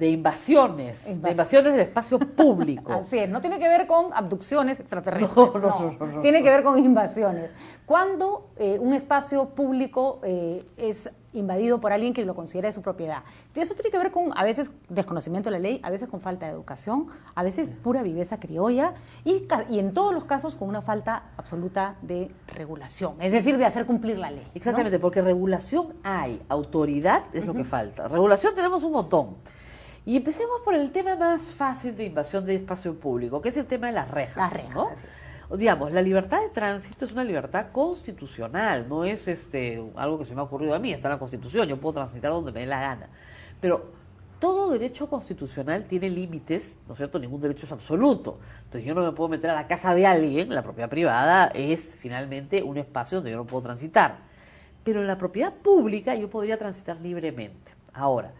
de invasiones del espacio público. Así es, no tiene que ver con abducciones extraterrestres, No. Tiene que ver con invasiones. Cuando un espacio público es invadido por alguien que lo considera de su propiedad. Eso tiene que ver con, a veces, desconocimiento de la ley, a veces con falta de educación, a veces pura viveza criolla y en todos los casos con una falta absoluta de regulación, es decir, de hacer cumplir la ley. Exactamente, ¿no? Porque regulación hay, autoridad es lo que falta. Regulación tenemos un montón. Y empecemos por el tema más fácil de invasión de espacio público, que es el tema de las rejas. Las rejas, ¿no? así es. Digamos, la libertad de tránsito es una libertad constitucional, no es algo que se me ha ocurrido a mí, está en la Constitución, yo puedo transitar donde me dé la gana. Pero todo derecho constitucional tiene límites, ¿no es cierto? Ningún derecho es absoluto. Entonces yo no me puedo meter a la casa de alguien, la propiedad privada es finalmente un espacio donde yo no puedo transitar. Pero en la propiedad pública yo podría transitar libremente. Ahora,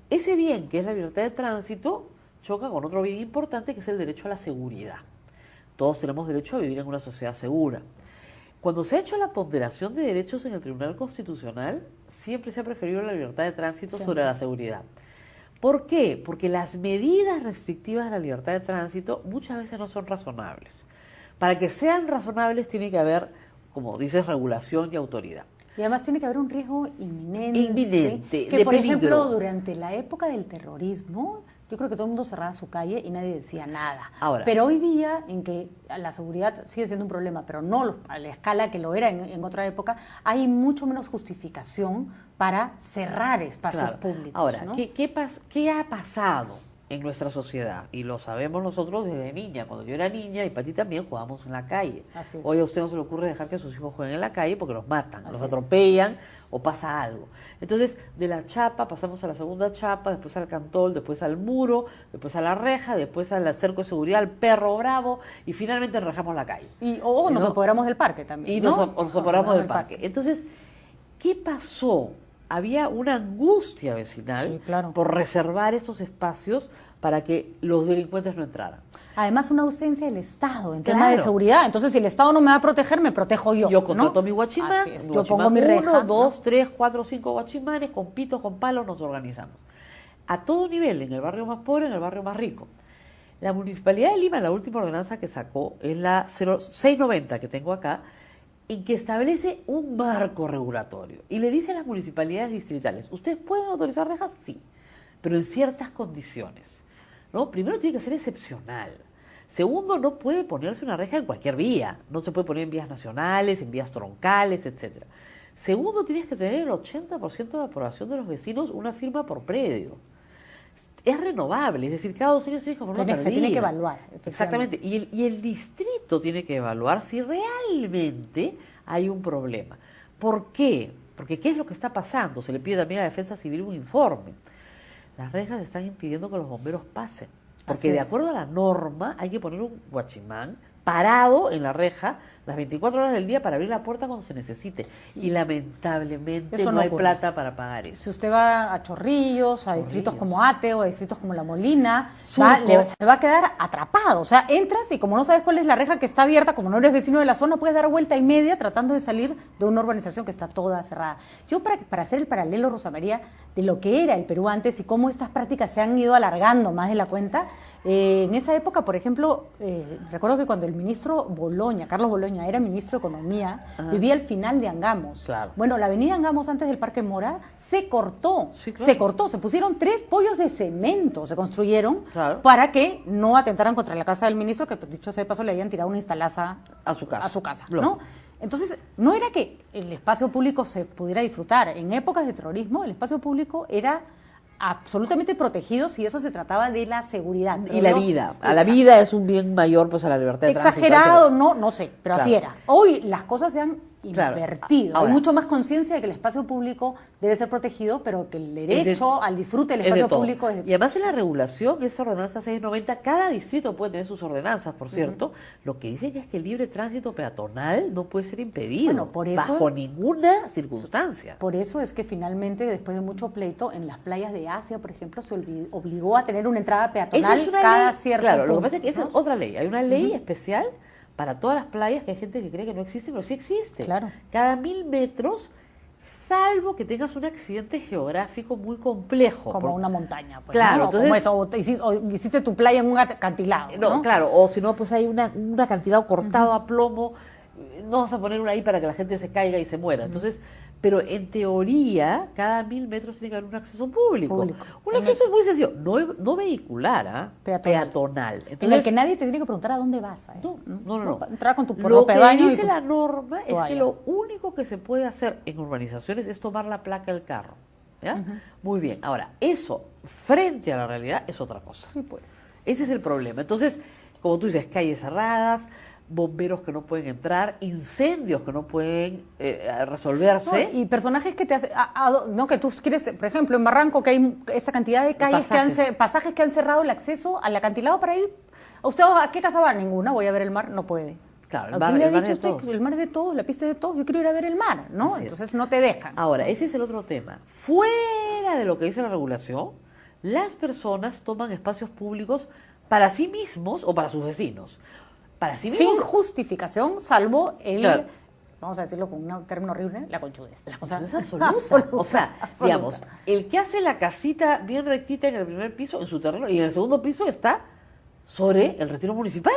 ese bien que es la libertad de tránsito choca con otro bien importante que es el derecho a la seguridad. Todos tenemos derecho a vivir en una sociedad segura. Cuando se ha hecho la ponderación de derechos en el Tribunal Constitucional, siempre se ha preferido la libertad de tránsito sobre la seguridad. ¿Por qué? Porque las medidas restrictivas de la libertad de tránsito muchas veces no son razonables. Para que sean razonables tiene que haber, como dices, regulación y autoridad. Y además tiene que haber un riesgo inminente. Inminente, que de por peligro. Ejemplo, durante la época del terrorismo, yo creo que todo el mundo cerraba su calle y nadie decía nada. Ahora, pero hoy día, en que la seguridad sigue siendo un problema, pero no a la escala que lo era en otra época, hay mucho menos justificación para cerrar espacios públicos. Ahora, ¿no? ¿qué ha pasado en nuestra sociedad? Y lo sabemos nosotros desde niña. Cuando yo era niña y para ti también jugábamos en la calle. Así es. Hoy a usted no se le ocurre dejar que sus hijos jueguen en la calle porque los matan, Así los es. atropellan o pasa algo. Entonces, de la chapa pasamos a la segunda chapa, después al cantol, después al muro, después a la reja, después al cerco de seguridad, al perro bravo y finalmente enrejamos la calle. O nos apoderamos del parque también. Y nos apoderamos del parque. Entonces, ¿qué pasó? Había una angustia vecinal por reservar esos espacios para que los delincuentes no entraran. Además, una ausencia del Estado en tema de seguridad. Entonces, si el Estado no me va a proteger, me protejo yo. Yo contrato mi guachimán, yo pongo mi reja. 1, 2, 3, 4, 5 guachimanes, con pitos, con palos, nos organizamos. A todo nivel, en el barrio más pobre, en el barrio más rico. La Municipalidad de Lima, la última ordenanza que sacó, es la 0690 que tengo acá, en que establece un marco regulatorio y le dice a las municipalidades distritales, ¿ustedes pueden autorizar rejas? Sí, pero en ciertas condiciones, ¿no? Primero, tiene que ser excepcional. Segundo, no puede ponerse una reja en cualquier vía, no se puede poner en vías nacionales, en vías troncales, etcétera. Segundo, tienes que tener el 80% de aprobación de los vecinos, una firma por predio. Es renovable, es decir, cada 2 años tienes que poner una se tiene que evaluar. Exactamente, y el distrito tiene que evaluar si realmente hay un problema. ¿Por qué? Porque ¿qué es lo que está pasando? Se le pide también a Defensa Civil un informe. Las rejas están impidiendo que los bomberos pasen, porque de acuerdo a la norma hay que poner un guachimán parado en la reja las 24 horas del día para abrir la puerta cuando se necesite. Y lamentablemente no hay plata para pagar eso. Si usted va a Chorrillos, a distritos como Ate o a distritos como La Molina, se va a quedar atrapado. O sea, entras y como no sabes cuál es la reja que está abierta, como no eres vecino de la zona, puedes dar vuelta y media tratando de salir de una urbanización que está toda cerrada. Yo, para hacer el paralelo, Rosa María, de lo que era el Perú antes y cómo estas prácticas se han ido alargando más de la cuenta, en esa época, por ejemplo, recuerdo que cuando el ministro Boloña, Carlos Boloña, era ministro de Economía, vivía al final de Angamos. Claro. Bueno, la avenida Angamos antes del Parque Mora se cortó, se pusieron 3 pollos de cemento, se construyeron para que no atentaran contra la casa del ministro, que dicho sea de paso le habían tirado una instalaza a su casa, ¿no? Entonces, no era que el espacio público se pudiera disfrutar. En épocas de terrorismo, el espacio público era absolutamente protegidos si eso se trataba de la seguridad. Y la vida. A la vida es un bien mayor pues a la libertad de tránsito. Exagerado, no sé, pero así era. Hoy las cosas se han invertido. Ahora, hay mucho más conciencia de que el espacio público debe ser protegido, pero que el derecho al disfrute del espacio público es de todo. Y además en la regulación, esa ordenanza 690, cada distrito puede tener sus ordenanzas, por cierto. Lo que dice ya es que el libre tránsito peatonal no puede ser impedido, bueno, por eso, bajo ninguna circunstancia. Por eso es que finalmente, después de mucho pleito, en las playas de Asia, por ejemplo, se obligó a tener una entrada peatonal cada cierto punto. Claro, lo que pasa es que esa es otra ley. Hay una ley especial para todas las playas, que hay gente que cree que no existe, pero sí existe. Claro. Cada 1000 metros salvo que tengas un accidente geográfico muy complejo. Como una montaña, pues. Claro, ¿no? entonces... Como eso, o hiciste tu playa en un acantilado, ¿no? Claro, o si no, pues hay un acantilado cortado a plomo, no vas a poner una ahí para que la gente se caiga y se muera. Entonces, pero en teoría, cada 1000 metros tiene que haber un acceso público. Un acceso es muy sencillo, no vehicular, peatonal. Entonces, en el que nadie te tiene que preguntar a dónde vas. No. Entrar con tu Lo ropa de baño. Lo que dice la norma es toalla. que lo único que se puede hacer en urbanizaciones es tomar la placa del carro. ¿Ya? Muy bien. Ahora, eso, frente a la realidad, es otra cosa. Sí, pues. Ese es el problema. Entonces, como tú dices, calles cerradas, bomberos que no pueden entrar, incendios que no pueden resolverse. No, y personajes que te hacen, no, que tú quieres, por ejemplo, en Barranco, que hay esa cantidad de calles, pasajes que han cerrado el acceso al acantilado para ir. ¿Usted a qué casa va? Ninguna, voy a ver el mar, no puede. Claro, el mar es de todos. El mar es de todos, la pista es de todos, yo quiero ir a ver el mar, ¿no? Entonces no te dejan. Ahora, ese es el otro tema. Fuera de lo que dice la regulación, las personas toman espacios públicos para sí mismos o para sus vecinos. Para sí mismos. Sin justificación, salvo el... Claro. Vamos a decirlo con un término horrible, la conchudez. La conchudez absoluta. O sea, digamos, el que hace la casita bien rectita en el primer piso, en su terreno, y en el segundo piso está sobre el retiro municipal.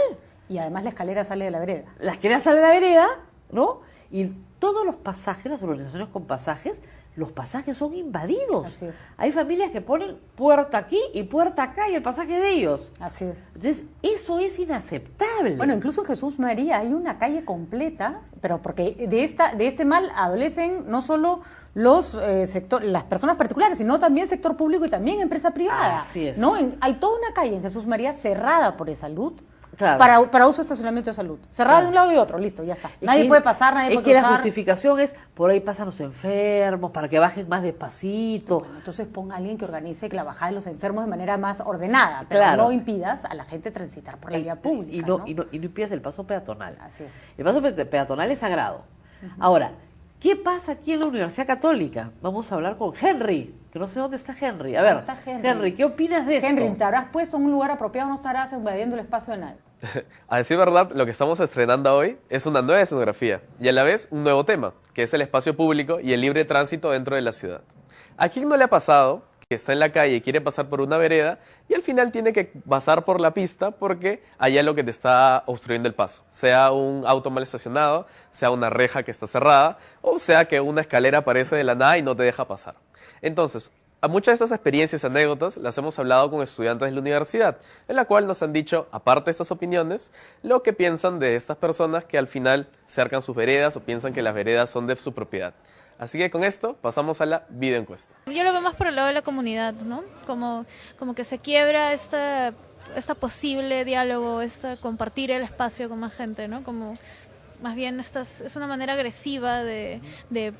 Y además la escalera sale de la vereda. La escalera sale de la vereda, ¿no? Y todos los pasajes, las urbanizaciones con pasajes, los pasajes son invadidos. Así es. Hay familias que ponen puerta aquí y puerta acá y el pasaje de ellos. Así es. Entonces, eso es inaceptable. Bueno, incluso en Jesús María hay una calle completa, pero porque de este mal adolecen no solo las personas particulares, sino también sector público y también empresa privada. Así es. ¿No? Hay toda una calle en Jesús María cerrada por salud. Claro. Para uso de estacionamiento de salud. Cerrada de un lado y otro, listo, ya está. Nadie puede pasar, nadie puede cruzar. Es que la justificación es, por ahí pasan los enfermos, para que bajen más despacito. Bueno, entonces ponga a alguien que organice la bajada de los enfermos de manera más ordenada, pero no impidas a la gente transitar por la vía pública. Y no impidas el paso peatonal. Así es. El paso peatonal es sagrado. Ahora, ¿qué pasa aquí en la Universidad Católica? Vamos a hablar con Henry, que no sé dónde está Henry. A ver, Henry, ¿qué opinas de esto? Henry, ¿te habrás puesto en un lugar apropiado o no estarás invadiendo el espacio de nadie? A decir verdad, lo que estamos estrenando hoy es una nueva escenografía y a la vez un nuevo tema, que es el espacio público y el libre tránsito dentro de la ciudad. ¿A quién no le ha pasado que está en la calle y quiere pasar por una vereda y al final tiene que pasar por la pista porque allá es lo que te está obstruyendo el paso? Sea un auto mal estacionado, sea una reja que está cerrada o sea que una escalera aparece de la nada y no te deja pasar. Entonces, a muchas de estas experiencias y anécdotas las hemos hablado con estudiantes de la universidad, en la cual nos han dicho, aparte de estas opiniones, lo que piensan de estas personas que al final cercan sus veredas o piensan que las veredas son de su propiedad. Así que con esto pasamos a la videoencuesta. Yo lo veo más por el lado de la comunidad, ¿no? Como que se quiebra esta posible diálogo, compartir el espacio con más gente, ¿no? Como más bien es una manera agresiva de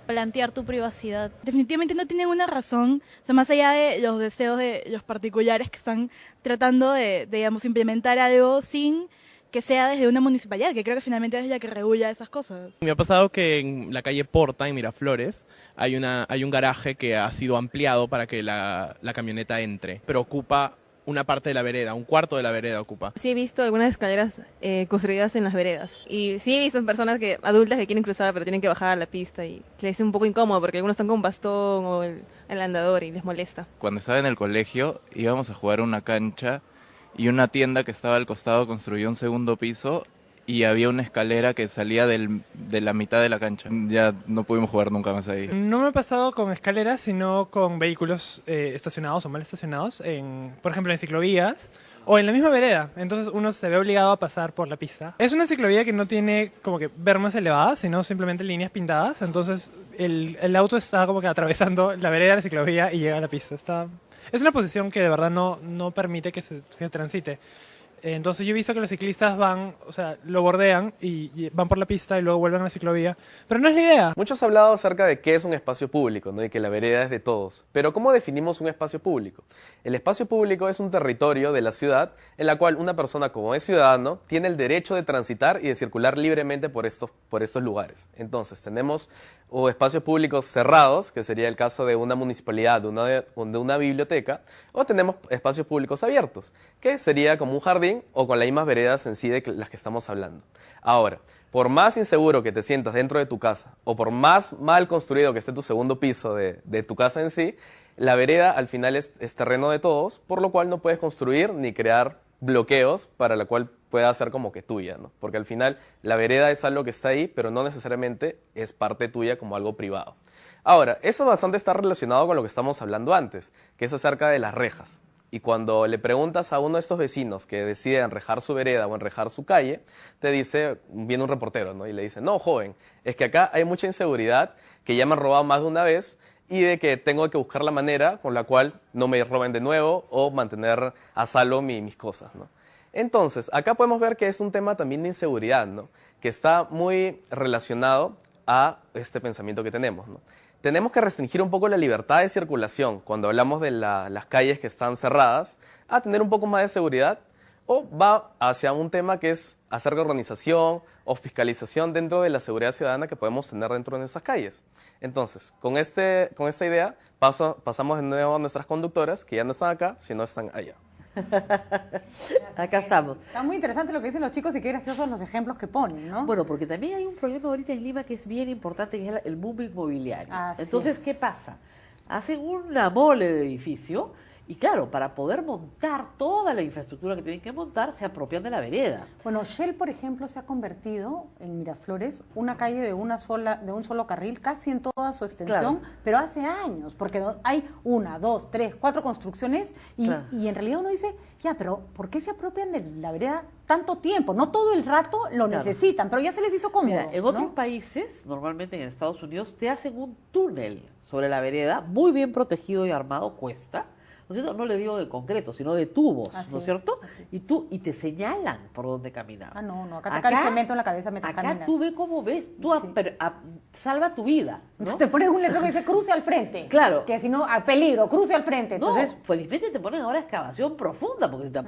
plantear tu privacidad. Definitivamente no tienen una razón, o sea, más allá de los deseos de los particulares que están tratando de digamos, implementar algo sin que sea desde una municipalidad, que creo que finalmente es la que regula esas cosas. Me ha pasado que en la calle Porta, en Miraflores, hay un garaje que ha sido ampliado para que la camioneta entre, pero ocupa una parte de la vereda, un cuarto de la vereda ocupa. Sí he visto algunas escaleras construidas en las veredas y sí he visto personas adultas que quieren cruzar pero tienen que bajar a la pista y les es un poco incómodo porque algunos están con bastón o el andador y les molesta. Cuando estaba en el colegio íbamos a jugar a una cancha y una tienda que estaba al costado construyó un segundo piso y había una escalera que salía de la mitad de la cancha. Ya no pudimos jugar nunca más ahí. No me ha pasado con escaleras, sino con vehículos estacionados o mal estacionados, por ejemplo en ciclovías o en la misma vereda. Entonces uno se ve obligado a pasar por la pista. Es una ciclovía que no tiene como que bermas elevadas, sino simplemente líneas pintadas. Entonces el auto está como que atravesando la vereda, la ciclovía y llega a la pista. Es una posición que de verdad no permite que se transite. Entonces yo he visto que los ciclistas lo bordean y van por la pista y luego vuelven a la ciclovía, pero no es la idea. Muchos han hablado acerca de qué es un espacio público, ¿no? Y que la vereda es de todos. Pero ¿cómo definimos un espacio público? El espacio público es un territorio de la ciudad en la cual una persona como es ciudadano tiene el derecho de transitar y de circular libremente por estos lugares. Entonces tenemos espacios públicos cerrados, que sería el caso de una municipalidad, de una biblioteca, o tenemos espacios públicos abiertos, que sería como un jardín jardín o con las mismas veredas en sí de las que estamos hablando. Ahora, por más inseguro que te sientas dentro de tu casa o por más mal construido que esté tu segundo piso de tu casa en sí, la vereda al final es terreno de todos, por lo cual no puedes construir ni crear bloqueos para la cual pueda ser como que tuya, ¿no? Porque al final la vereda es algo que está ahí, pero no necesariamente es parte tuya como algo privado. Ahora, eso bastante está relacionado con lo que estamos hablando antes, que es acerca de las rejas. Y cuando le preguntas a uno de estos vecinos que decide enrejar su vereda o enrejar su calle, te dice, viene un reportero, ¿no? Y le dice, no, joven, es que acá hay mucha inseguridad, que ya me han robado más de una vez y de que tengo que buscar la manera con la cual no me roben de nuevo o mantener a salvo mis cosas, ¿no? Entonces, acá podemos ver que es un tema también de inseguridad, ¿no? Que está muy relacionado a este pensamiento que tenemos, ¿no? Tenemos que restringir un poco la libertad de circulación cuando hablamos de las calles que están cerradas, a tener un poco más de seguridad, o va hacia un tema que es hacer organización o fiscalización dentro de la seguridad ciudadana que podemos tener dentro de nuestras calles. Entonces, con esta idea, pasamos de nuevo a nuestras conductoras, que ya no están acá, sino están allá. Acá estamos. Está muy interesante lo que dicen los chicos y qué graciosos los ejemplos que ponen, ¿no? Bueno, porque también hay un problema ahorita en Lima que es bien importante, que es el boom inmobiliario. Así Entonces, es. ¿qué pasa? Hacen una mole de edificio y claro, para poder montar toda la infraestructura que tienen que montar, se apropian de la vereda. Bueno, Shell, por ejemplo, se ha convertido en Miraflores una calle de un solo carril, casi en toda su extensión, Claro. pero hace años, porque hay 1, 2, 3, 4 construcciones y, Claro. y en realidad uno dice, ya, pero ¿por qué se apropian de la vereda tanto tiempo? No todo el rato lo Claro. necesitan, pero ya se les hizo cómodo. Mira, en otros ¿no? países, normalmente en Estados Unidos, te hacen un túnel sobre la vereda, muy bien protegido y armado, cuesta, ¿no es cierto? No le digo de concreto, sino de tubos, Así ¿no es es, cierto? así. Y te señalan por dónde caminar. Ah, no, acá te cae el cemento en la cabeza mientras acá caminas. tú ves cómo ves, tú salva tu vida, ¿no? Te pones un letrero que dice cruce al frente. Claro. Que si no, a peligro, cruce al frente. Entonces, No, felizmente te ponen ahora excavación profunda, porque si te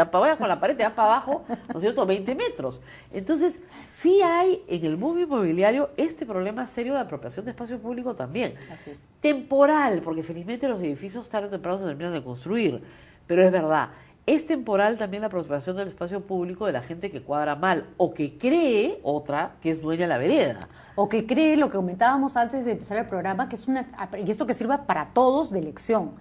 apagas con la pared, te vas para abajo, ¿no es cierto?, 20 metros. Entonces, sí hay en el mundo inmobiliario este problema serio de apropiación de espacio público también. Así es. Temporal, porque felizmente los edificios tarde o temprano se terminan de construir, pero es verdad, es temporal también la apropiación del espacio público de la gente que cuadra mal o que cree otra que es dueña de la vereda. o que cree lo que comentábamos antes de empezar el programa, que es y esto que sirva para todos de elección.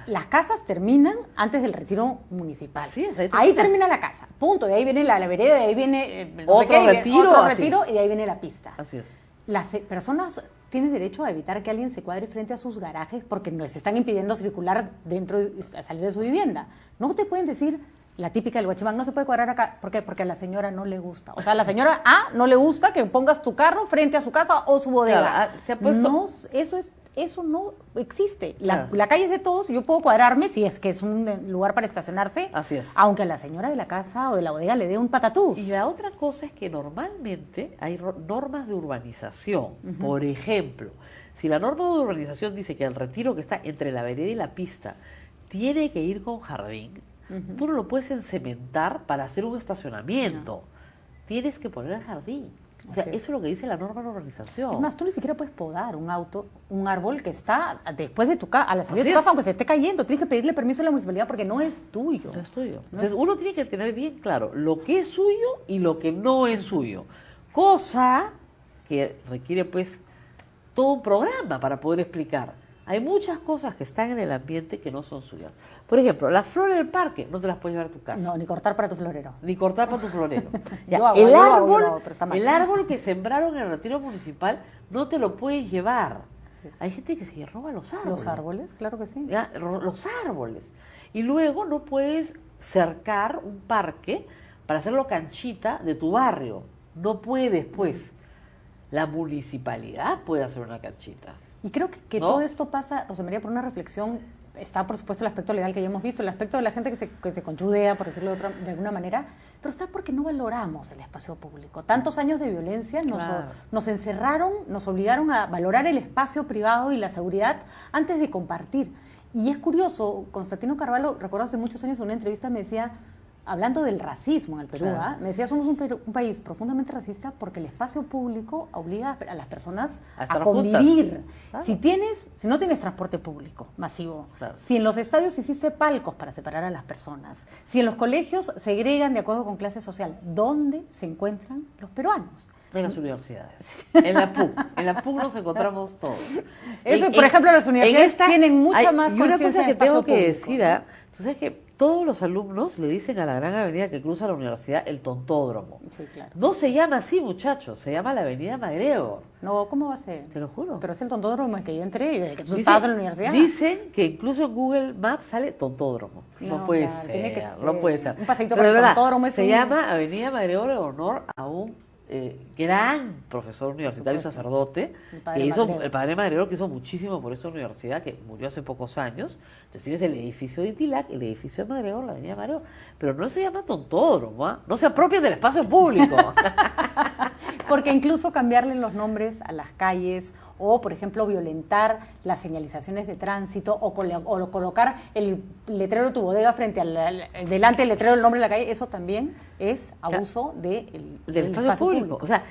Las casas terminan antes del retiro municipal. Así es, ahí termina la casa, punto. De ahí viene la vereda, de ahí viene Otro retiro, así. retiro y de ahí viene la pista. Así es. Las personas tienen derecho a evitar que alguien se cuadre frente a sus garajes porque les están impidiendo circular dentro y salir de su vivienda. No te pueden decir la típica del guachimán, no se puede cuadrar acá. ¿Por qué? Porque a la señora no le gusta. O sea, a la señora A no le gusta que pongas tu carro frente a su casa o su bodega. Claro, se ha puesto- No, eso no existe. Claro. La calle es de todos, yo puedo cuadrarme si es que es un lugar para estacionarse. Así es. Aunque a la señora de la casa o de la bodega le dé un patatús. Y la otra cosa es que normalmente hay normas de urbanización. Por ejemplo, si la norma de urbanización dice que el retiro que está entre la vereda y la pista tiene que ir con jardín, tú no lo puedes encementar para hacer un estacionamiento. Tienes que poner el jardín. O sea, Así es. eso es lo que dice la norma de urbanización. Es más, tú ni siquiera puedes podar un árbol que está después de a la salida Así de tu casa, es. aunque se esté cayendo. Tienes que pedirle permiso a la municipalidad porque no es tuyo. No es tuyo. Entonces, uno tiene que tener bien claro lo que es suyo y lo que no es suyo. Cosa que requiere, pues, todo un programa para poder explicar. Hay muchas cosas que están en el ambiente que no son suyas. Por ejemplo, las flores del parque no te las puedes llevar a tu casa. No, ni cortar para tu florero. Ni cortar para tu florero. Ya, Yo hago, el yo hago, árbol, yo hago, pero está mal. el árbol que sembraron en el retiro municipal no te lo puedes llevar. Hay gente que se roba los árboles. Los árboles, claro que sí. Ya, los árboles. Y luego no puedes cercar un parque para hacerlo canchita de tu barrio. No puedes, pues. La municipalidad puede hacer una canchita. Y creo que ¿No? todo esto pasa, Rosa María, por una reflexión. Está, por supuesto, el aspecto legal que ya hemos visto, el aspecto de la gente que se conchudea, por decirlo de alguna manera, pero está porque no valoramos el espacio público. Tantos años de violencia Claro. nos encerraron, nos obligaron a valorar el espacio privado y la seguridad antes de compartir. Y es curioso, Constantino Carvalho, recuerdo hace muchos años en una entrevista me decía, hablando del racismo en el Perú, Claro. me decía, somos un país profundamente racista porque el espacio público obliga a las personas A a estar convivir. Claro. Si no tienes transporte público masivo, Claro. si en los estadios hiciste palcos para separar a las personas, si en los colegios segregan de acuerdo con clase social, ¿dónde se encuentran los peruanos? En las universidades. En la PUC. En la PUC nos encontramos todos. Eso, por ejemplo, las universidades tienen mucha más Y una conciencia cosa de que tengo espacio que público, decir, ¿no? tú sabes que todos los alumnos le dicen a la gran avenida que cruza la universidad el tontódromo. Sí, claro. No se llama así, muchachos, se llama la avenida MacGregor. No, ¿cómo va a ser? Te lo juro. Pero es el tontódromo en que yo entré y desde que tú Dicen- estabas en la universidad. Dicen que incluso en Google Maps sale tontódromo. No, No, puede claro, ser, tiene que no ser. puede ser. Un paseíto Pero por el de verdad, tontódromo es se un- llama Avenida MacGregor en honor a un gran profesor universitario y supuesto. sacerdote, El padre que hizo, MacGregor. el padre MacGregor, que hizo muchísimo por esta universidad, que murió hace pocos años. Entonces tienes el edificio de Itilac, el edificio de MacGregor, la avenida MacGregor, pero no se llama tontódromo, ¿ah? No se apropien del espacio público. Porque incluso cambiarle los nombres a las calles o, por ejemplo, violentar las señalizaciones de tránsito o colocar el letrero de tu bodega frente delante del letrero del nombre de la calle, eso también es abuso del espacio público. O sea,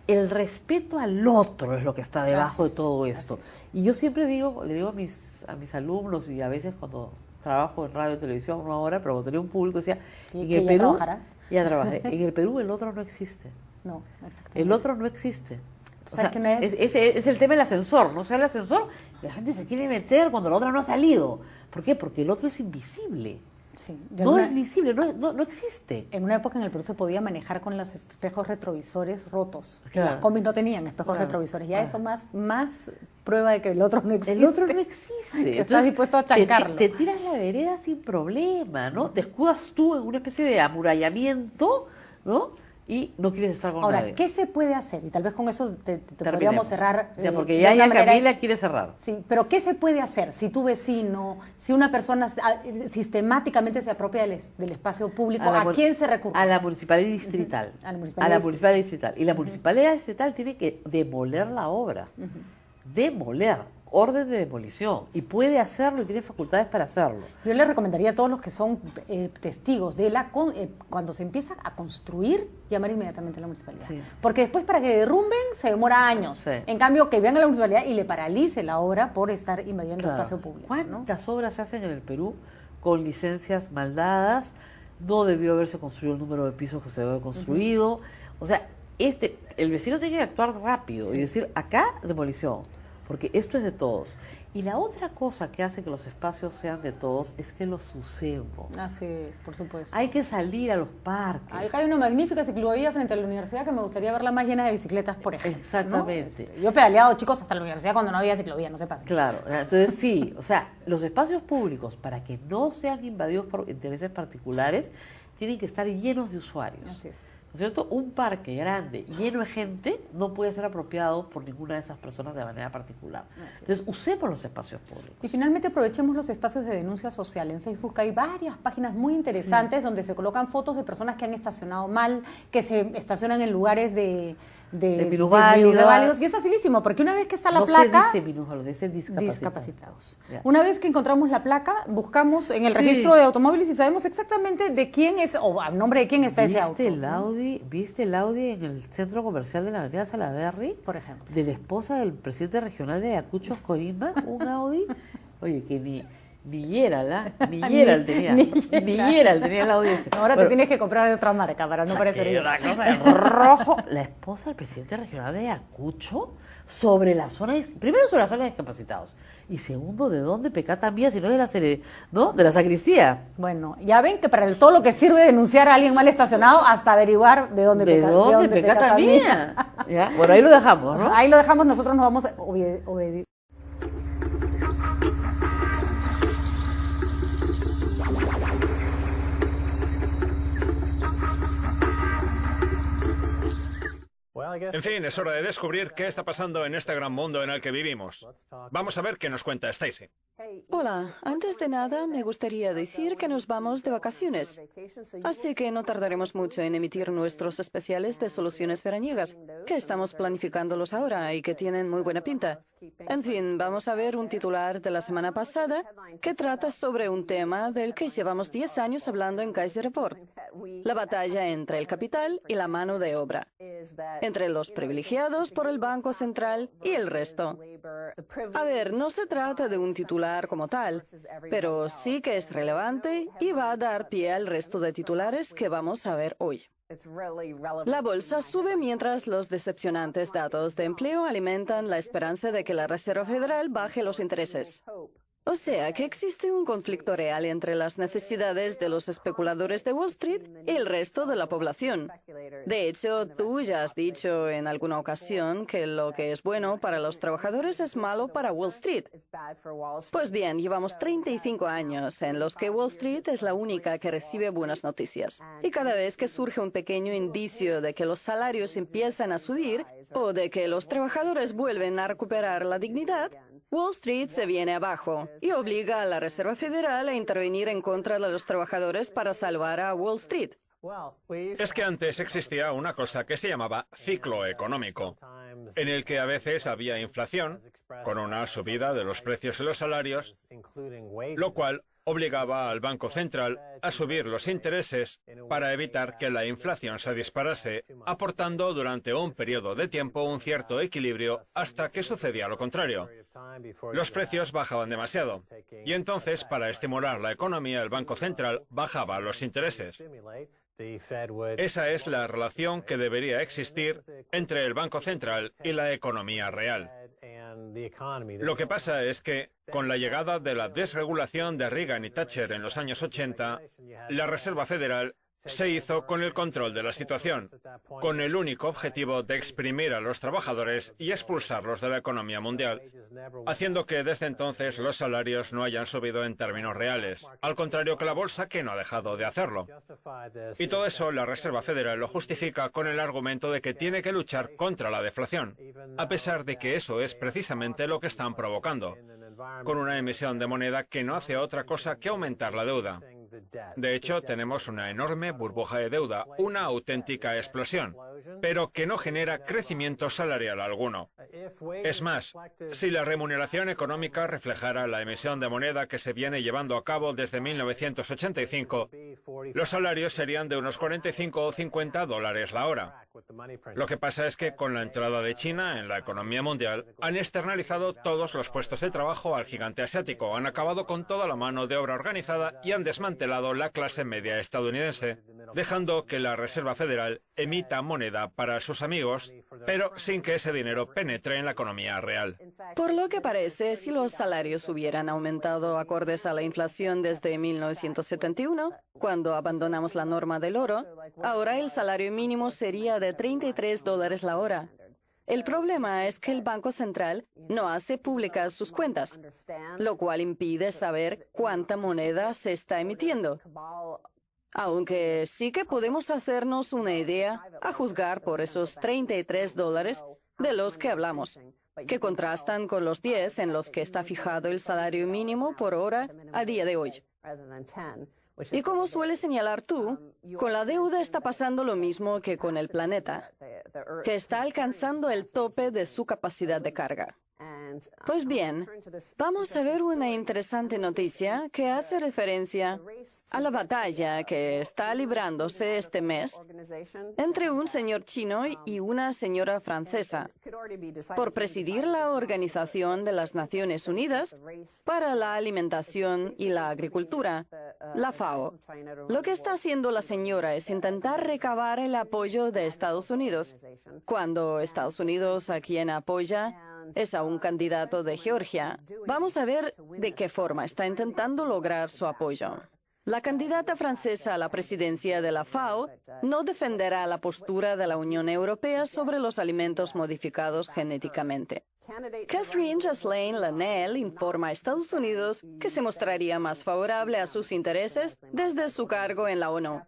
el respeto al otro es lo que está debajo de todo esto. Y yo siempre digo, le digo a mis alumnos, y a veces cuando trabajo en radio y televisión, no ahora, pero cuando tenía un público, decía, ¿Y en que el ya Perú, trabajarás? ya trabajé, en el Perú el otro no existe. No, exactamente. El otro no existe. O ¿Sabes sea, quién es? es el tema del ascensor, ¿no? O sea, el ascensor, la gente se quiere meter cuando el otro no ha salido. ¿Por qué? Porque el otro es invisible. Sí. No es visible, no existe. En una época en el Perú se podía manejar con los espejos retrovisores rotos. Claro. Las combis no tenían espejos Claro, retrovisores. Ya claro. eso más prueba de que el otro no existe. El otro no existe. Que estás dispuesto a chancarlo. Te tiras la vereda sin problema, ¿no? Te escudas tú en una especie de amurallamiento, ¿no? Y no quieres estar con Ahora, nadie. ¿qué se puede hacer? Y tal vez con eso te Terminemos. podríamos cerrar. Ya, porque de ya una manera- Camila quiere cerrar. Sí, pero ¿qué se puede hacer si tu vecino, si una persona sistemáticamente se apropia del espacio público? ¿A quién se recurre? A la municipalidad distrital. A la municipalidad municipalidad distrital. Y la municipalidad distrital tiene que demoler la obra. Demoler. Orden de demolición. Y puede hacerlo y tiene facultades para hacerlo. Yo le recomendaría a todos los que son testigos de cuando se empieza a construir, llamar inmediatamente a la municipalidad. Sí. Porque después para que derrumben se demora años. Sí. En cambio, que venga la municipalidad y le paralice la obra por estar invadiendo Claro. espacio público. ¿no? ¿Cuántas obras se hacen en el Perú con licencias mal dadas? No debió haberse construido el número de pisos que se debe haber construido. O sea, el vecino tiene que actuar rápido y decir, acá demolición, porque esto es de todos. Y la otra cosa que hace que los espacios sean de todos es que los usemos. Así es, por supuesto. Hay que salir a los parques. Acá hay una magnífica ciclovía frente a la universidad que me gustaría verla más llena de bicicletas, por ejemplo. Exactamente. ¿no? Yo he pedaleado, chicos, hasta la universidad cuando no había ciclovía, no se pasen. Claro, entonces sí, o sea, los espacios públicos, para que no sean invadidos por intereses particulares, tienen que estar llenos de usuarios. Así es. ¿No es cierto? Un parque grande, lleno de gente, no puede ser apropiado por ninguna de esas personas de manera particular. Entonces, usemos los espacios públicos. Y finalmente aprovechemos los espacios de denuncia social. En Facebook hay varias páginas muy interesantes donde se colocan fotos de personas que han estacionado mal, que se estacionan en lugares de minusválidos. Y es facilísimo, porque una vez que está la no placa... se dice minusválidos, se dice discapacitados. Ya. Una vez que encontramos la placa, buscamos en el Sí. registro de automóviles y sabemos exactamente de quién es o a nombre de quién está ese auto. ¿Viste el Audi en el centro comercial de la avenida Salaberry? Por ejemplo. De la esposa del presidente regional de Ayacucho, Corimba, un Audi. Oye, que ni Gerald tenía. Ni Gerald tenía el Audi ese. Ahora Bueno, te tienes que comprar de otra marca para no parecer que igual. una cosa de rojo. La esposa del presidente regional de Ayacucho sobre la zona, primero sobre la zona de discapacitados y segundo, ¿de dónde pecata mía si no de de la sacristía? Bueno, ya ven que para todo lo que sirve denunciar a alguien mal estacionado hasta averiguar de dónde pecata mía? ¿Ya? Bueno, ahí lo dejamos, ¿no? Ahí lo dejamos, nosotros nos vamos a obedecer. Well, En fin, es hora de descubrir qué está pasando en este gran mundo en el que vivimos. Vamos a ver qué nos cuenta Stacy. Hola, antes de nada me gustaría decir que nos vamos de vacaciones, así que no tardaremos mucho en emitir nuestros especiales de soluciones veraniegas, que estamos planificándolos ahora y que tienen muy buena pinta. En fin, vamos a ver un titular de la semana pasada que trata sobre un tema del que llevamos 10 años hablando en Kaiser Report: la batalla entre el capital y la mano de obra, entre los privilegiados por el Banco Central y el resto. A ver, no se trata de un titular como tal, pero sí que es relevante y va a dar pie al resto de titulares que vamos a ver hoy. La bolsa sube mientras los decepcionantes datos de empleo alimentan la esperanza de que la Reserva Federal baje los intereses. O sea, que existe un conflicto real entre las necesidades de los especuladores de Wall Street y el resto de la población. De hecho, tú ya has dicho en alguna ocasión que lo que es bueno para los trabajadores es malo para Wall Street. Pues bien, llevamos 35 años en los que Wall Street es la única que recibe buenas noticias. Y cada vez que surge un pequeño indicio de que los salarios empiezan a subir o de que los trabajadores vuelven a recuperar la dignidad, Wall Street se viene abajo y obliga a la Reserva Federal a intervenir en contra de los trabajadores para salvar a Wall Street. Es que antes existía una cosa que se llamaba ciclo económico, en el que a veces había inflación, con una subida de los precios y los salarios, lo cual obligaba al Banco Central a subir los intereses para evitar que la inflación se disparase, aportando durante un periodo de tiempo un cierto equilibrio hasta que sucedía lo contrario. Los precios bajaban demasiado, y entonces, para estimular la economía, el Banco Central bajaba los intereses. Esa es la relación que debería existir entre el Banco Central y la economía real. Lo que pasa es que, con la llegada de la desregulación de Reagan y Thatcher en los años 80, la Reserva Federal se hizo con el control de la situación, con el único objetivo de exprimir a los trabajadores y expulsarlos de la economía mundial, haciendo que desde entonces los salarios no hayan subido en términos reales, al contrario que la bolsa, que no ha dejado de hacerlo. Y todo eso la Reserva Federal lo justifica con el argumento de que tiene que luchar contra la deflación, a pesar de que eso es precisamente lo que están provocando, con una emisión de moneda que no hace otra cosa que aumentar la deuda. De hecho, tenemos una enorme burbuja de deuda, una auténtica explosión, pero que no genera crecimiento salarial alguno. Es más, si la remuneración económica reflejara la emisión de moneda que se viene llevando a cabo desde 1985, los salarios serían de unos 45 o 50 dólares la hora. Lo que pasa es que con la entrada de China en la economía mundial, han externalizado todos los puestos de trabajo al gigante asiático, han acabado con toda la mano de obra organizada y han desmantelado la clase media estadounidense, dejando que la Reserva Federal emita moneda para sus amigos, pero sin que ese dinero penetre en la economía real. Por lo que parece, si los salarios hubieran aumentado acordes a la inflación desde 1971, cuando abandonamos la norma del oro, ahora el salario mínimo sería de 33 dólares la hora. El problema es que el Banco Central no hace públicas sus cuentas, lo cual impide saber cuánta moneda se está emitiendo. Aunque sí que podemos hacernos una idea a juzgar por esos 33 dólares de los que hablamos, que contrastan con los 10 en los que está fijado el salario mínimo por hora a día de hoy. Y como sueles señalar tú, con la deuda está pasando lo mismo que con el planeta, que está alcanzando el tope de su capacidad de carga. Pues bien, vamos a ver una interesante noticia que hace referencia a la batalla que está librándose este mes entre un señor chino y una señora francesa por presidir la Organización de las Naciones Unidas para la Alimentación y la Agricultura, la FAO. Lo que está haciendo la señora es intentar recabar el apoyo de Estados Unidos, cuando Estados Unidos a quien apoya es a un candidato de Georgia. Vamos a ver de qué forma está intentando lograr su apoyo. La candidata francesa a la presidencia de la FAO no defenderá la postura de la Unión Europea sobre los alimentos modificados genéticamente. Catherine Jocelyn Lanel informa a Estados Unidos que se mostraría más favorable a sus intereses desde su cargo en la ONU.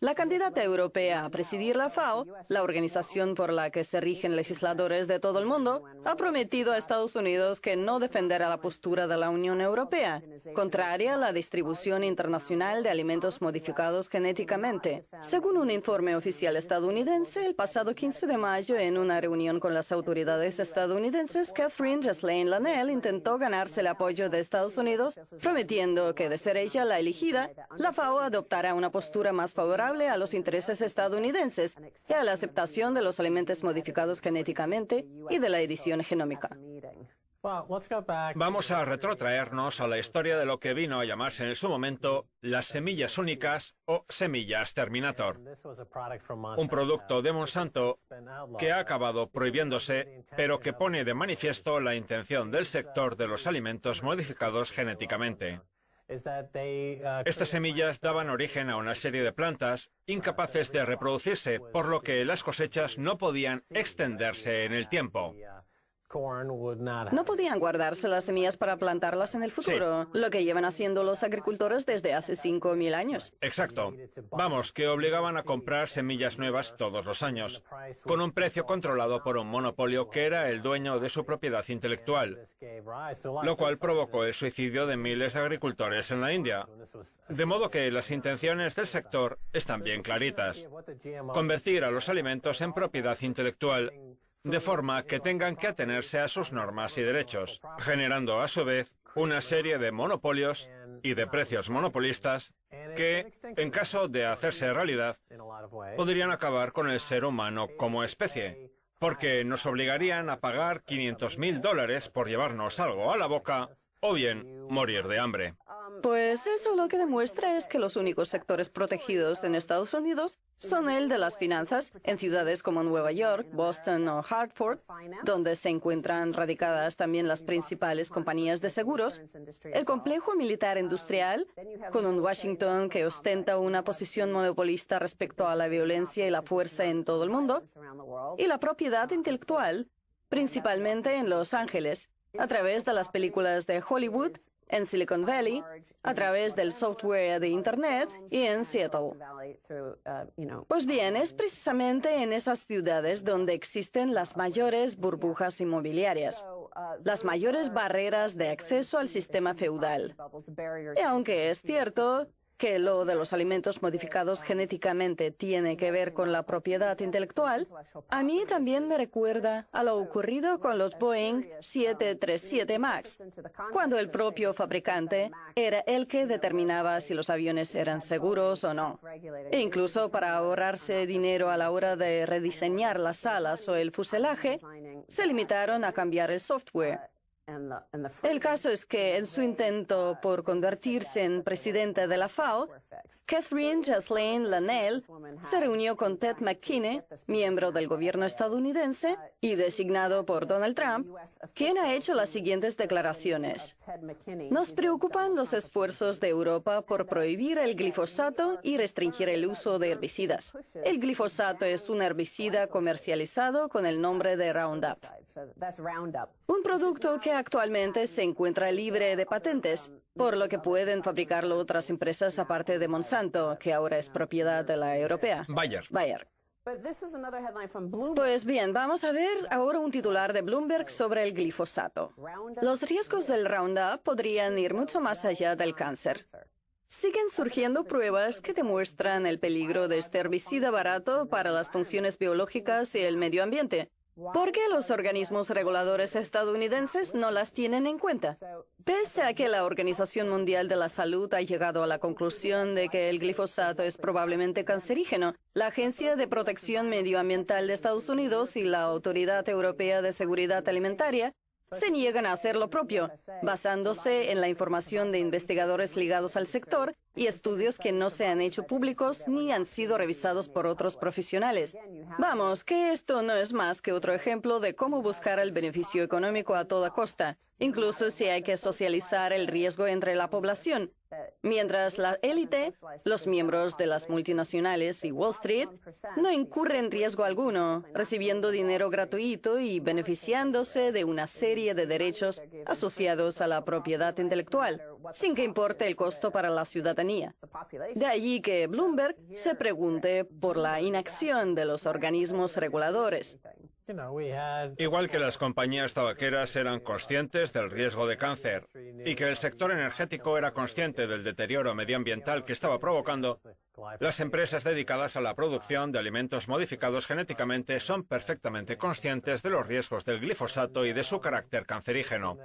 La candidata europea a presidir la FAO, la organización por la que se rigen legisladores de todo el mundo, ha prometido a Estados Unidos que no defenderá la postura de la Unión Europea, contraria a la distribución internacional de alimentos modificados genéticamente. Según un informe oficial estadounidense, el pasado 15 de mayo, en una reunión con las autoridades estadounidenses, Catherine Ghislaine Lanel intentó ganarse el apoyo de Estados Unidos, prometiendo que, de ser ella la elegida, la FAO adoptará una postura más favorable a los intereses estadounidenses y a la aceptación de los alimentos modificados genéticamente y de la edición genómica. Vamos a retrotraernos a la historia de lo que vino a llamarse en su momento las semillas únicas o semillas Terminator, un producto de Monsanto que ha acabado prohibiéndose, pero que pone de manifiesto la intención del sector de los alimentos modificados genéticamente. Estas semillas daban origen a una serie de plantas incapaces de reproducirse, por lo que las cosechas no podían extenderse en el tiempo. No podían guardarse las semillas para plantarlas en el futuro, lo que llevan haciendo los agricultores desde hace 5.000 años. Exacto. Vamos, que obligaban a comprar semillas nuevas todos los años, con un precio controlado por un monopolio que era el dueño de su propiedad intelectual, lo cual provocó el suicidio de miles de agricultores en la India. De modo que las intenciones del sector están bien claritas: convertir a los alimentos en propiedad intelectual, de forma que tengan que atenerse a sus normas y derechos, generando a su vez una serie de monopolios y de precios monopolistas que, en caso de hacerse realidad, podrían acabar con el ser humano como especie, porque nos obligarían a pagar $500.000 por llevarnos algo a la boca o bien morir de hambre. Pues eso lo que demuestra es que los únicos sectores protegidos en Estados Unidos son el de las finanzas, en ciudades como Nueva York, Boston o Hartford, donde se encuentran radicadas también las principales compañías de seguros, el complejo militar industrial, con un Washington que ostenta una posición monopolista respecto a la violencia y la fuerza en todo el mundo, y la propiedad intelectual, principalmente en Los Ángeles, a través de las películas de Hollywood, en Silicon Valley, a través del software de Internet y en Seattle. Pues bien, es precisamente en esas ciudades donde existen las mayores burbujas inmobiliarias, las mayores barreras de acceso al sistema feudal. Y aunque es cierto que lo de los alimentos modificados genéticamente tiene que ver con la propiedad intelectual, a mí también me recuerda a lo ocurrido con los Boeing 737 MAX, cuando el propio fabricante era el que determinaba si los aviones eran seguros o no. E incluso para ahorrarse dinero a la hora de rediseñar las alas o el fuselaje, se limitaron a cambiar el software. El caso es que en su intento por convertirse en presidenta de la FAO, Catherine Ghislaine Lanel se reunió con Ted McKinney, miembro del gobierno estadounidense y designado por Donald Trump, quien ha hecho las siguientes declaraciones. Nos preocupan los esfuerzos de Europa por prohibir el glifosato y restringir el uso de herbicidas. El glifosato es un herbicida comercializado con el nombre de Roundup, un producto que actualmente se encuentra libre de patentes, por lo que pueden fabricarlo otras empresas aparte de Monsanto, que ahora es propiedad de la europea. Bayer. Pues bien, vamos a ver ahora un titular de Bloomberg sobre el glifosato. Los riesgos del Roundup podrían ir mucho más allá del cáncer. Siguen surgiendo pruebas que demuestran el peligro de este herbicida barato para las funciones biológicas y el medio ambiente. ¿Por qué los organismos reguladores estadounidenses no las tienen en cuenta? Pese a que la Organización Mundial de la Salud ha llegado a la conclusión de que el glifosato es probablemente cancerígeno, la Agencia de Protección Medioambiental de Estados Unidos y la Autoridad Europea de Seguridad Alimentaria se niegan a hacer lo propio, basándose en la información de investigadores ligados al sector y estudios que no se han hecho públicos ni han sido revisados por otros profesionales. Vamos, que esto no es más que otro ejemplo de cómo buscar el beneficio económico a toda costa, incluso si hay que socializar el riesgo entre la población. Mientras la élite, los miembros de las multinacionales y Wall Street, no incurren riesgo alguno, recibiendo dinero gratuito y beneficiándose de una serie de derechos asociados a la propiedad intelectual, sin que importe el costo para la ciudadanía. De allí que Bloomberg se pregunte por la inacción de los organismos reguladores. Igual que las compañías tabaqueras eran conscientes del riesgo de cáncer y que el sector energético era consciente del deterioro medioambiental que estaba provocando, las empresas dedicadas a la producción de alimentos modificados genéticamente son perfectamente conscientes de los riesgos del glifosato y de su carácter cancerígeno.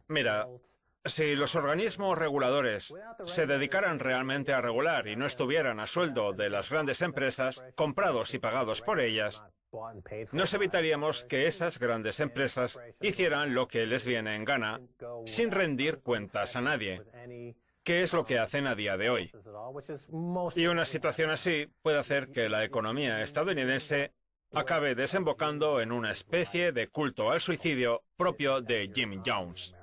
Mira, si los organismos reguladores se dedicaran realmente a regular y no estuvieran a sueldo de las grandes empresas, comprados y pagados por ellas, nos evitaríamos que esas grandes empresas hicieran lo que les viene en gana sin rendir cuentas a nadie, que es lo que hacen a día de hoy. Y una situación así puede hacer que la economía estadounidense acabe desembocando en una especie de culto al suicidio propio de Jim Jones.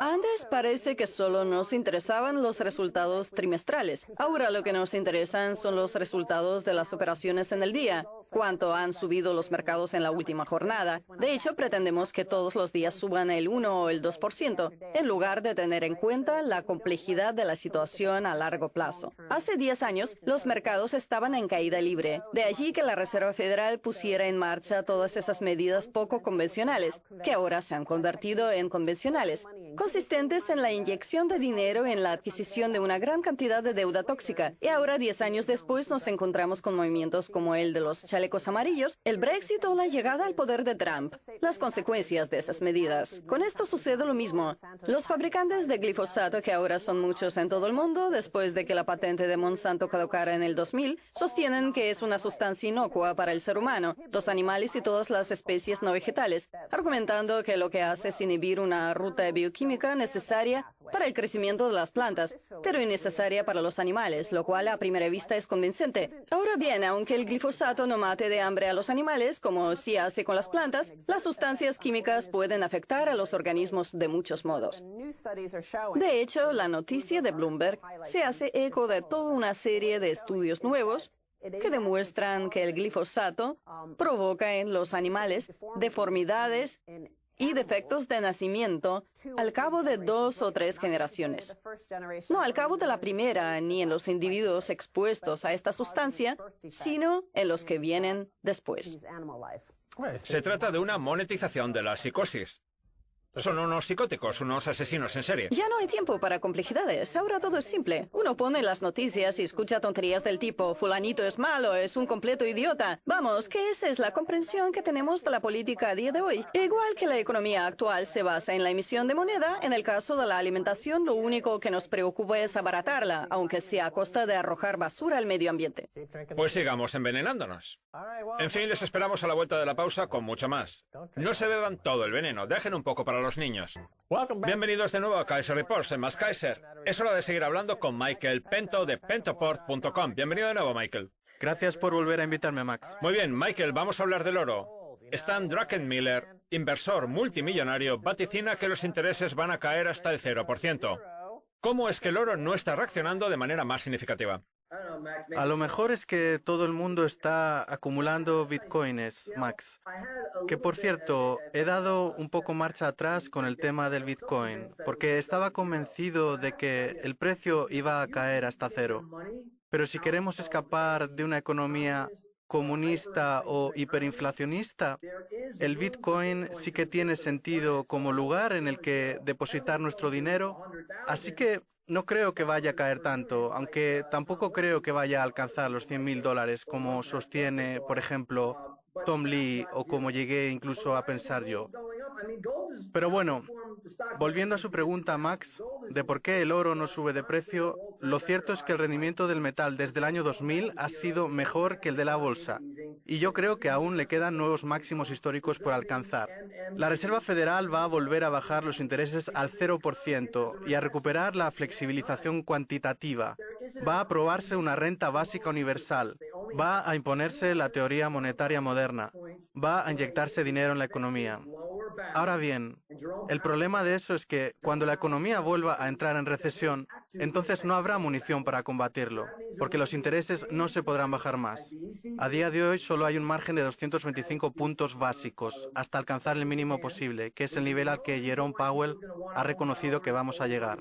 Antes parece que solo nos interesaban los resultados trimestrales. Ahora lo que nos interesan son los resultados de las operaciones en el día, cuánto han subido los mercados en la última jornada. De hecho, pretendemos que todos los días suban el 1 o el 2%, en lugar de tener en cuenta la complejidad de la situación a largo plazo. Hace 10 años, los mercados estaban en caída libre. De allí que la Reserva Federal pusiera en marcha todas esas medidas poco convencionales, que ahora se han convertido en convencionales, consistentes en la inyección de dinero en la adquisición de una gran cantidad de deuda tóxica. Y ahora, 10 años después, nos encontramos con movimientos como el de los chalecos amarillos, el Brexit o la llegada al poder de Trump. Las consecuencias de esas medidas. Con esto sucede lo mismo. Los fabricantes de glifosato, que ahora son muchos en todo el mundo, después de que la patente de Monsanto caducara en el 2000, sostienen que es una sustancia inocua para el ser humano, los animales y todas las especies no vegetales, argumentando que lo que hace es inhibir una ruta bioquímica necesaria para el crecimiento de las plantas, pero innecesaria para los animales, lo cual a primera vista es convincente. Ahora bien, aunque el glifosato no mate de hambre a los animales, como sí hace con las plantas, las sustancias químicas pueden afectar a los organismos de muchos modos. De hecho, la noticia de Bloomberg se hace eco de toda una serie de estudios nuevos que demuestran que el glifosato provoca en los animales deformidades y defectos de nacimiento al cabo de 2 o 3 generaciones. No al cabo de la primera, ni en los individuos expuestos a esta sustancia, sino en los que vienen después. Se trata de una monetización de la psicosis. Son unos psicóticos, unos asesinos en serie. Ya no hay tiempo para complejidades. Ahora todo es simple. Uno pone las noticias y escucha tonterías del tipo fulanito es malo, es un completo idiota. Vamos, que esa es la comprensión que tenemos de la política a día de hoy. Igual que la economía actual se basa en la emisión de moneda, en el caso de la alimentación lo único que nos preocupa es abaratarla, aunque sea a costa de arrojar basura al medio ambiente. Pues sigamos envenenándonos. En fin, les esperamos a la vuelta de la pausa con mucho más. No se beban todo el veneno, dejen un poco para los niños. Bienvenidos de nuevo a Kaiser Reports en Más Kaiser. Es hora de seguir hablando con Michael Pento de pentoport.com. Bienvenido de nuevo, Michael. Gracias por volver a invitarme, Max. Muy bien, Michael, vamos a hablar del oro. Stan Druckenmiller, inversor multimillonario, vaticina que los intereses van a caer hasta el 0%. ¿Cómo es que el oro no está reaccionando de manera más significativa? A lo mejor es que todo el mundo está acumulando bitcoins, Max. Que por cierto, he dado un poco marcha atrás con el tema del bitcoin, porque estaba convencido de que el precio iba a caer hasta 0. Pero si queremos escapar de una economía comunista o hiperinflacionista, el bitcoin sí que tiene sentido como lugar en el que depositar nuestro dinero, así que no creo que vaya a caer tanto, aunque tampoco creo que vaya a alcanzar los $100.000 como sostiene, por ejemplo, Tom Lee o como llegué incluso a pensar yo. Pero bueno, volviendo a su pregunta, Max, de por qué el oro no sube de precio, lo cierto es que el rendimiento del metal desde el año 2000 ha sido mejor que el de la bolsa. Y yo creo que aún le quedan nuevos máximos históricos por alcanzar. La Reserva Federal va a volver a bajar los intereses al 0% y a recuperar la flexibilización cuantitativa. Va a aprobarse una renta básica universal. Va a imponerse la teoría monetaria moderna. Va a inyectarse dinero en la economía. Ahora bien, el problema de eso es que cuando la economía vuelva a entrar en recesión, entonces no habrá munición para combatirlo, porque los intereses no se podrán bajar más. A día de hoy solo hay un margen de 225 puntos básicos hasta alcanzar el mínimo posible, que es el nivel al que Jerome Powell ha reconocido que vamos a llegar.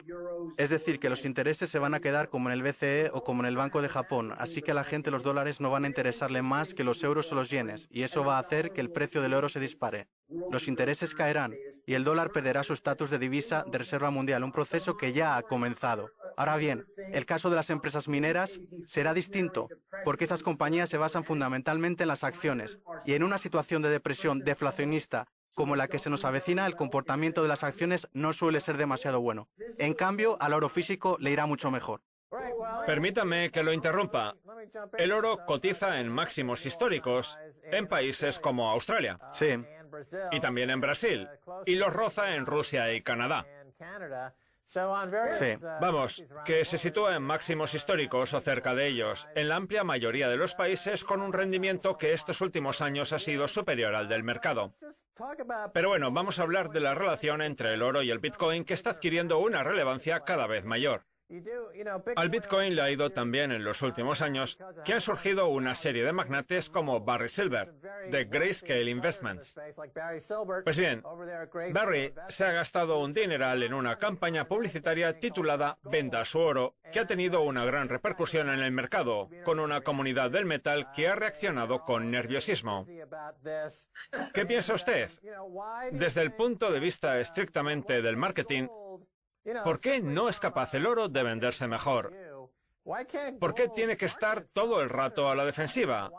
Es decir, que los intereses se van a quedar como en el BCE o como en el Banco de Japón, así que a la gente los dólares no van a interesarle más que los euros o los yenes, y eso va a hacer que el precio del oro se dispare. Los intereses caerán y el dólar perderá su estatus de divisa de reserva mundial, un proceso que ya ha comenzado. Ahora bien, el caso de las empresas mineras será distinto, porque esas compañías se basan fundamentalmente en las acciones, y en una situación de depresión deflacionista como la que se nos avecina, el comportamiento de las acciones no suele ser demasiado bueno. En cambio, al oro físico le irá mucho mejor. Permítame que lo interrumpa. El oro cotiza en máximos históricos en países como Australia. Sí. Y también en Brasil. Y los roza en Rusia y Canadá. Sí. Vamos, que se sitúa en máximos históricos o cerca de ellos, en la amplia mayoría de los países con un rendimiento que estos últimos años ha sido superior al del mercado. Pero bueno, vamos a hablar de la relación entre el oro y el Bitcoin, que está adquiriendo una relevancia cada vez mayor. Al Bitcoin le ha ido tan bien en los últimos años que han surgido una serie de magnates como Barry Silver, de Grayscale Investments. Pues bien, Barry se ha gastado un dineral en una campaña publicitaria titulada Venda su oro, que ha tenido una gran repercusión en el mercado, con una comunidad del metal que ha reaccionado con nerviosismo. ¿Qué piensa usted? Desde el punto de vista estrictamente del marketing, ¿por qué no es capaz el oro de venderse mejor? ¿Por qué tiene que estar todo el rato a la defensiva?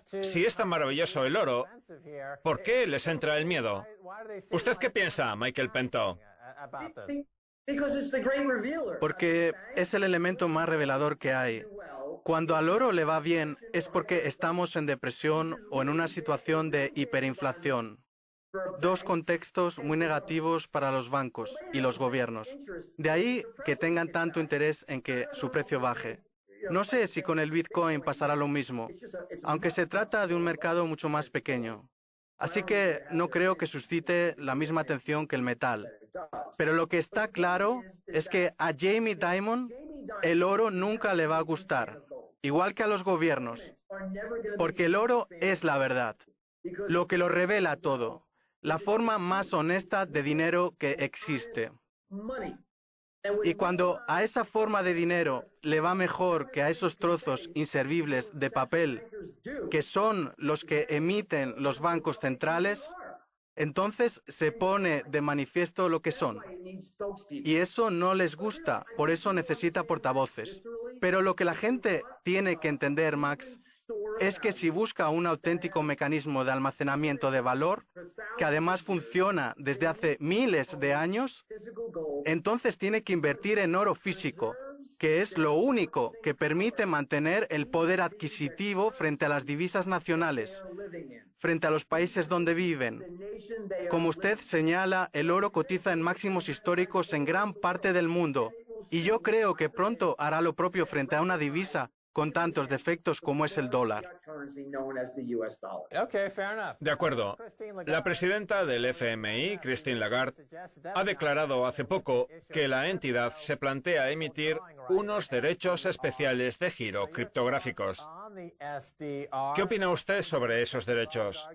Si es tan maravilloso el oro, ¿por qué les entra el miedo? ¿Usted qué piensa, Michael Pento? Porque es el elemento más revelador que hay. Cuando al oro le va bien es porque estamos en depresión o en una situación de hiperinflación. Dos contextos muy negativos para los bancos y los gobiernos. De ahí que tengan tanto interés en que su precio baje. No sé si con el Bitcoin pasará lo mismo, aunque se trata de un mercado mucho más pequeño. Así que no creo que suscite la misma atención que el metal. Pero lo que está claro es que a Jamie Dimon el oro nunca le va a gustar, igual que a los gobiernos, porque el oro es la verdad, lo que lo revela todo. La forma más honesta de dinero que existe. Y cuando a esa forma de dinero le va mejor que a esos trozos inservibles de papel, que son los que emiten los bancos centrales, entonces se pone de manifiesto lo que son. Y eso no les gusta, por eso necesita portavoces. Pero lo que la gente tiene que entender, Max, es que si busca un auténtico mecanismo de almacenamiento de valor, que además funciona desde hace miles de años, entonces tiene que invertir en oro físico, que es lo único que permite mantener el poder adquisitivo frente a las divisas nacionales, frente a los países donde viven. Como usted señala, el oro cotiza en máximos históricos en gran parte del mundo, y yo creo que pronto hará lo propio frente a una divisa con tantos defectos como es el dólar. De acuerdo. La presidenta del FMI, Christine Lagarde, ha declarado hace poco que la entidad se plantea emitir unos derechos especiales de giro criptográficos. ¿Qué opina usted sobre esos derechos?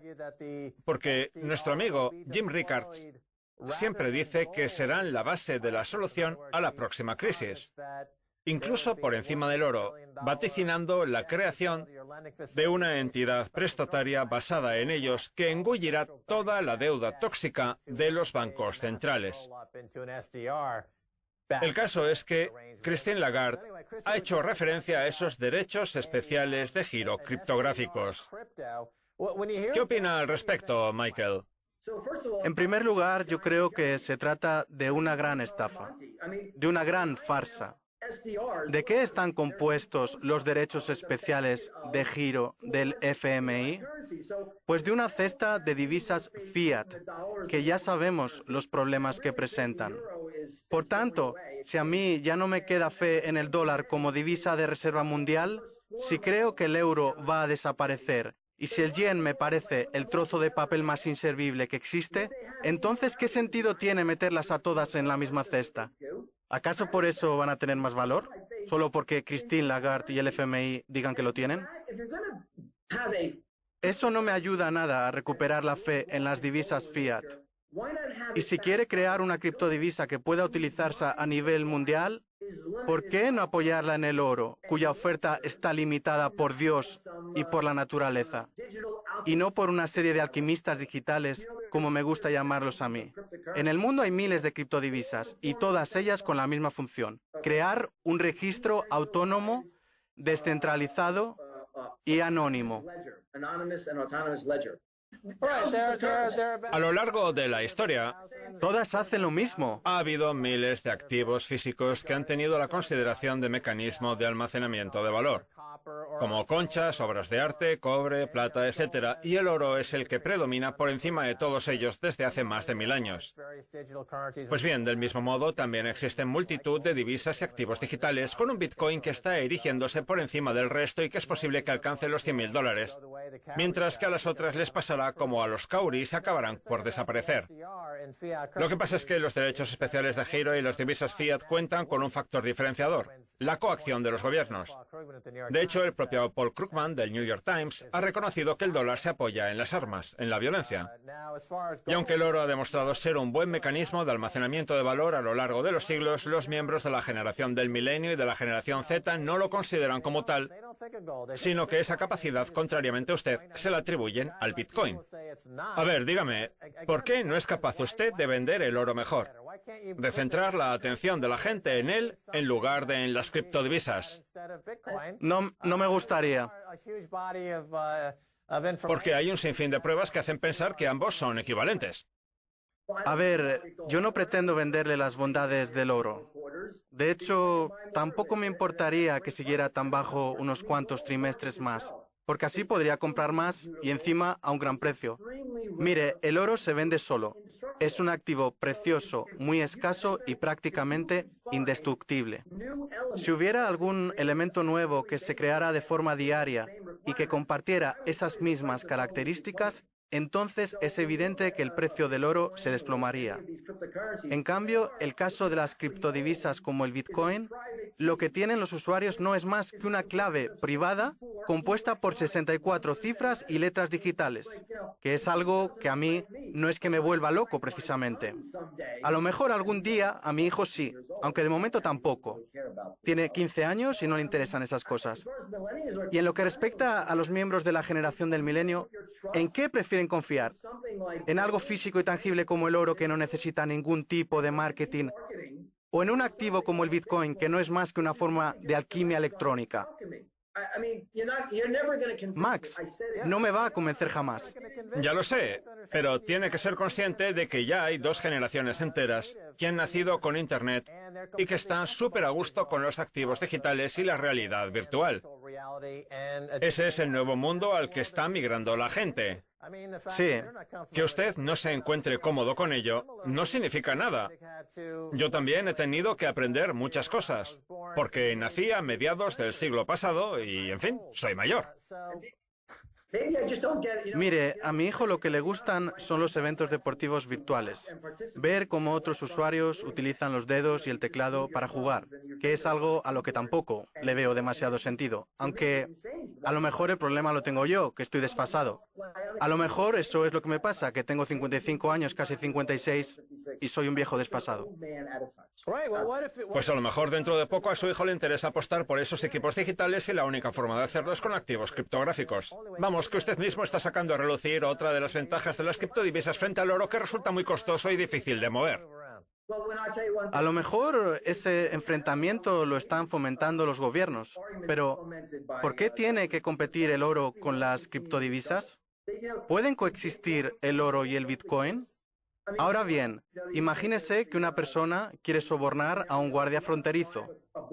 Porque nuestro amigo Jim Rickards siempre dice que serán la base de la solución a la próxima crisis, incluso por encima del oro, vaticinando la creación de una entidad prestataria basada en ellos que engullirá toda la deuda tóxica de los bancos centrales. El caso es que Christine Lagarde ha hecho referencia a esos derechos especiales de giro criptográficos. ¿Qué opina al respecto, Michael? En primer lugar, yo creo que se trata de una gran estafa, de una gran farsa. ¿De qué están compuestos los derechos especiales de giro del FMI? Pues de una cesta de divisas fiat, que ya sabemos los problemas que presentan. Por tanto, si a mí ya no me queda fe en el dólar como divisa de reserva mundial, si creo que el euro va a desaparecer Y si el yen me parece el trozo de papel más inservible que existe, entonces ¿qué sentido tiene meterlas a todas en la misma cesta? ¿Acaso por eso van a tener más valor? ¿Solo porque Christine Lagarde y el FMI digan que lo tienen? Eso no me ayuda a nada a recuperar la fe en las divisas fiat. Y si quiere crear una criptodivisa que pueda utilizarse a nivel mundial, ¿por qué no apoyarla en el oro, cuya oferta está limitada por Dios y por la naturaleza? Y no por una serie de alquimistas digitales, como me gusta llamarlos a mí. En el mundo hay miles de criptodivisas, y todas ellas con la misma función: crear un registro autónomo, descentralizado y anónimo. A lo largo de la historia, todas hacen lo mismo. Ha habido miles de activos físicos que han tenido la consideración de mecanismo de almacenamiento de valor, como conchas, obras de arte, cobre, plata, etc. Y el oro es el que predomina por encima de todos ellos desde hace más de 1000 años. Pues bien, del mismo modo, también existen multitud de divisas y activos digitales, con un Bitcoin que está erigiéndose por encima del resto y que es posible que alcance los $100.000, mientras que a las otras les pasará como a los cauris, acabarán por desaparecer. Lo que pasa es que los derechos especiales de giro y las divisas fiat cuentan con un factor diferenciador: la coacción de los gobiernos. De hecho, el propio Paul Krugman del New York Times ha reconocido que el dólar se apoya en las armas, en la violencia. Y aunque el oro ha demostrado ser un buen mecanismo de almacenamiento de valor a lo largo de los siglos, los miembros de la generación del milenio y de la generación Z no lo consideran como tal, sino que esa capacidad, contrariamente a usted, se la atribuyen al Bitcoin. A ver, dígame, ¿por qué no es capaz usted de vender el oro mejor? De centrar la atención de la gente en él en lugar de en las criptodivisas. No me gustaría. Porque hay un sinfín de pruebas que hacen pensar que ambos son equivalentes. A ver, yo no pretendo venderle las bondades del oro. De hecho, tampoco me importaría que siguiera tan bajo unos cuantos trimestres más, porque así podría comprar más y encima a un gran precio. Mire, el oro se vende solo. Es un activo precioso, muy escaso y prácticamente indestructible. Si hubiera algún elemento nuevo que se creara de forma diaria y que compartiera esas mismas características, entonces es evidente que el precio del oro se desplomaría. En cambio, el caso de las criptodivisas como el Bitcoin, lo que tienen los usuarios no es más que una clave privada compuesta por 64 cifras y letras digitales, que es algo que a mí no es que me vuelva loco precisamente. A lo mejor algún día a mi hijo sí, aunque de momento tampoco. Tiene 15 años y no le interesan esas cosas. Y en lo que respecta a los miembros de la generación del milenio, ¿en qué prefieren confiar? ¿En algo físico y tangible como el oro que no necesita ningún tipo de marketing? ¿O en un activo como el Bitcoin que no es más que una forma de alquimia electrónica? Max, no me va a convencer jamás. Ya lo sé, pero tiene que ser consciente de que ya hay 2 generaciones enteras que han nacido con Internet y que están súper a gusto con los activos digitales y la realidad virtual. Ese es el nuevo mundo al que está migrando la gente. Sí. Que usted no se encuentre cómodo con ello no significa nada. Yo también he tenido que aprender muchas cosas, porque nací a mediados del siglo pasado y, en fin, soy mayor. Mire, a mi hijo lo que le gustan son los eventos deportivos virtuales. Ver cómo otros usuarios utilizan los dedos y el teclado para jugar, que es algo a lo que tampoco le veo demasiado sentido. Aunque a lo mejor el problema lo tengo yo, que estoy desfasado. A lo mejor eso es lo que me pasa, que tengo 55 años, casi 56, y soy un viejo desfasado. Pues a lo mejor dentro de poco a su hijo le interesa apostar por esos equipos digitales y la única forma de hacerlo es con activos criptográficos. Vamos, que usted mismo está sacando a relucir otra de las ventajas de las criptodivisas frente al oro, que resulta muy costoso y difícil de mover. A lo mejor ese enfrentamiento lo están fomentando los gobiernos, pero ¿por qué tiene que competir el oro con las criptodivisas? ¿Pueden coexistir el oro y el Bitcoin? Ahora bien, imagínese que una persona quiere sobornar a un guardia fronterizo.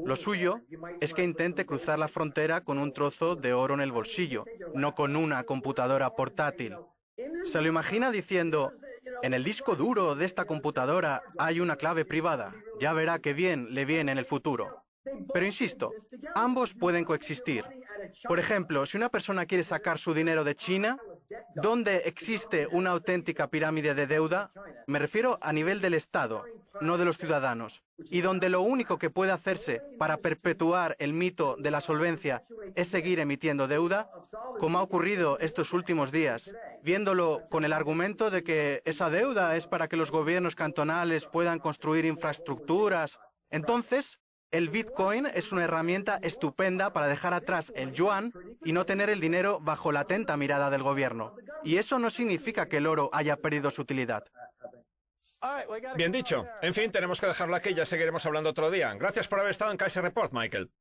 Lo suyo es que intente cruzar la frontera con un trozo de oro en el bolsillo, no con una computadora portátil. Se lo imagina diciendo: en el disco duro de esta computadora hay una clave privada. Ya verá qué bien le viene en el futuro. Pero insisto, ambos pueden coexistir. Por ejemplo, si una persona quiere sacar su dinero de China, donde existe una auténtica pirámide de deuda, me refiero a nivel del Estado, no de los ciudadanos, y donde lo único que puede hacerse para perpetuar el mito de la solvencia es seguir emitiendo deuda, como ha ocurrido estos últimos días, viéndolo con el argumento de que esa deuda es para que los gobiernos cantonales puedan construir infraestructuras. Entonces, el Bitcoin es una herramienta estupenda para dejar atrás el yuan y no tener el dinero bajo la atenta mirada del gobierno. Y eso no significa que el oro haya perdido su utilidad. Bien dicho. En fin, tenemos que dejarlo aquí, ya seguiremos hablando otro día. Gracias por haber estado en Kaiser Report, Michael.